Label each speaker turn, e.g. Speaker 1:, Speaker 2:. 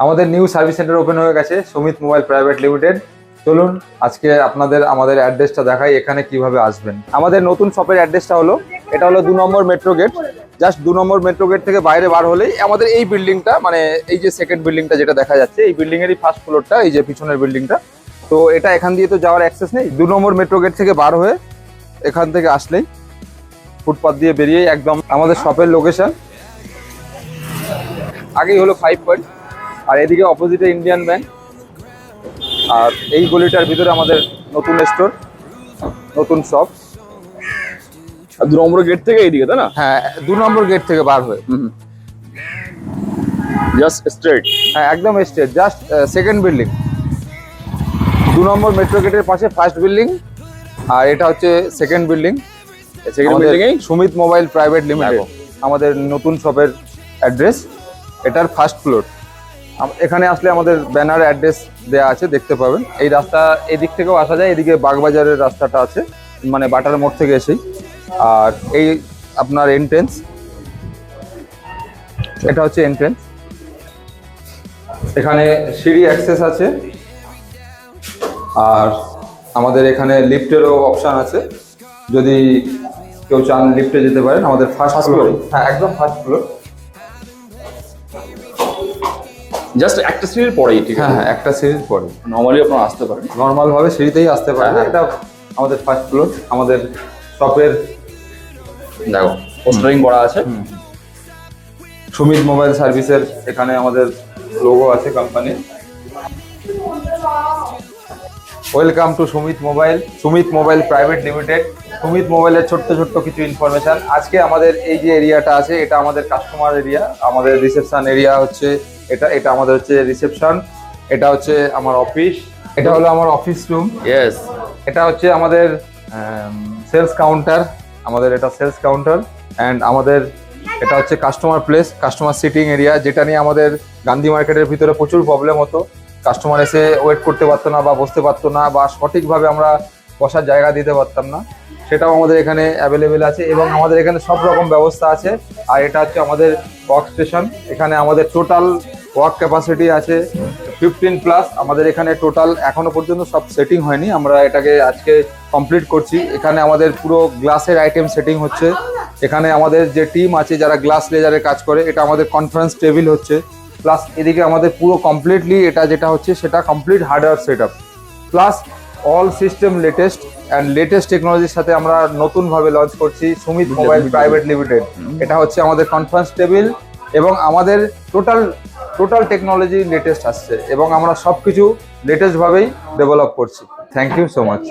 Speaker 1: আমাদের new service centre open হয়ে গেছে সুমিত মোবাইল প্রাইভেট লিমিটেড। চলুন আজকে আপনাদের আমাদের অ্যাড্রেসটা দেখাই, এখানে কিভাবে আসবেন। আমাদের নতুন শপের অ্যাড্রেসটা হলো, এটা হলো 2 নম্বর মেট্রো গেট। জাস্ট 2 নম্বর মেট্রো গেট থেকে বাইরে বার হলেই আমাদের এই বিল্ডিংটা, মানে এই যে সেকেন্ড বিল্ডিংটা যেটা দেখা যাচ্ছে, এই বিল্ডিং এরই ফার্স্ট ফ্লোরটা, এই যে পিছনের বিল্ডিংটা। তো এটা এখান দিয়ে তো যাওয়ার অ্যাক্সেস নেই। 2 নম্বর মেট্রো গেট থেকে বার হয়ে এখান থেকে আসলেই ফুটপাথ দিয়ে বেরিয়ে একদম আমাদের শপের লোকেশন। আগেই হলো 5 পয়েন্ট, আর এদিকে অপোজিটে ইন্ডিয়ান ব্যাংক, আর এই গলিটার ভিতরে আমাদের নতুন স্টোর, নতুন শপ।
Speaker 2: 2 নম্বর গেট থেকে এইদিকে, তাই না?
Speaker 1: হ্যাঁ, 2 নম্বর গেট থেকে বার হয়ে
Speaker 2: জাস্ট স্ট্রেট।
Speaker 1: হ্যাঁ, একদম স্ট্রেট, জাস্ট সেকেন্ড বিল্ডিং। 2 নম্বর মেট্রো গেটের পাশে ফার্স্ট বিল্ডিং, আর এটা হচ্ছে second building.
Speaker 2: Second building
Speaker 1: Sumit mobile private limited আমাদের নতুন শপের অ্যাড্রেস, এটার ফার্স্ট ফ্লোর। এখানে আসলে আমাদের ব্যানার অ্যাড্রেস দেয়া আছে, দেখতে পাবেন। এই রাস্তা এদিক থেকেও আসা যায়, এদিকে বাগবাজারের রাস্তাটা আছে, মানে বাটার মোড় থেকে এসেই। আর এই আপনার এন্ট্রেন্স, এটা হচ্ছে এন্ট্রেন্স। এখানে সিঁড়ি অ্যাক্সেস আছে, আর আমাদের এখানে লিফটেরও অপশন আছে, যদি কেউ চান লিফটে যেতে পারেন। আমাদের ফার্স্ট ফ্লোর, হ্যাঁ একদম ফার্স্ট ফ্লোর।
Speaker 2: জাস্ট একটা সিঁড়ির পরেই, ঠিক আছে?
Speaker 1: হ্যাঁ, একটা সিঁড়ির পরে
Speaker 2: নরমালি আপনারা আসতে পারেন,
Speaker 1: নর্মাল ভাবে সিঁড়িতেই আসতে পারেন। এটা আমাদের ফার্স্ট ফ্লোর, আমাদের শপের
Speaker 2: দেখো পোস্টারিং করা আছে।
Speaker 1: সুমিত মোবাইল সার্ভিসের এখানে আমাদের লোগো আছে company. Welcome to Sumit mobile private limited. Sumit মোবাইলের ছোট্ট ছোট্ট কিছু ইনফরমেশন। আজকে আমাদের এই যে এরিয়াটা আছে, এটা আমাদের কাস্টমার এরিয়া, আমাদের রিসেপশন এরিয়া হচ্ছে এটা আমাদের হচ্ছে রিসেপশন। এটা হচ্ছে আমার অফিস, এটা হলো আমার অফিস রুম।
Speaker 2: ইয়েস,
Speaker 1: এটা হচ্ছে আমাদের সেলস কাউন্টার, আমাদের এটা সেলস কাউন্টার। অ্যান্ড আমাদের এটা হচ্ছে customer place, customer sitting area, যেটা নিয়ে আমাদের গান্ধী মার্কেটের ভিতরে প্রচুর প্রবলেম হতো। কাস্টমার এসে ওয়েট করতে পারতো না, বা বসতে পারতো না, বা সঠিকভাবে আমরা বসার জায়গা দিতে পারতাম না। সেটাও আমাদের এখানে অ্যাভেলেবেল আছে, এবং আমাদের এখানে সব রকম ব্যবস্থা আছে। আর এটা হচ্ছে আমাদের ওয়ার্ক স্টেশন। এখানে আমাদের টোটাল ওয়ার্ক ক্যাপাসিটি আছে 15+। আমাদের এখানে টোটাল এখনো পর্যন্ত সব সেটিং হয়নি, আমরা এটাকে আজকে কমপ্লিট করছি। এখানে আমাদের পুরো গ্লাসের আইটেম সেটিং হচ্ছে। এখানে আমাদের যে টিম আছে যারা গ্লাস লেজারে কাজ করে, এটা আমাদের কনফারেন্স টেবিল হচ্ছে। প্লাস এদিকে আমাদের পুরো কমপ্লিটলি এটা যেটা হচ্ছে সেটা complete hardware set up, plus all system latest and latest টেকনোলজির সাথে আমরা নতুনভাবে লঞ্চ করছি সুমিত মোবাইল প্রাইভেট লিমিটেড। এটা হচ্ছে আমাদের কনফারেন্স টেবিল, এবং আমাদের টোটাল টেকনোলজি লেটেস্ট আসছে, এবং আমরা সব কিছু লেটেস্টভাবেই ডেভেলপ করছি। Thank you so much.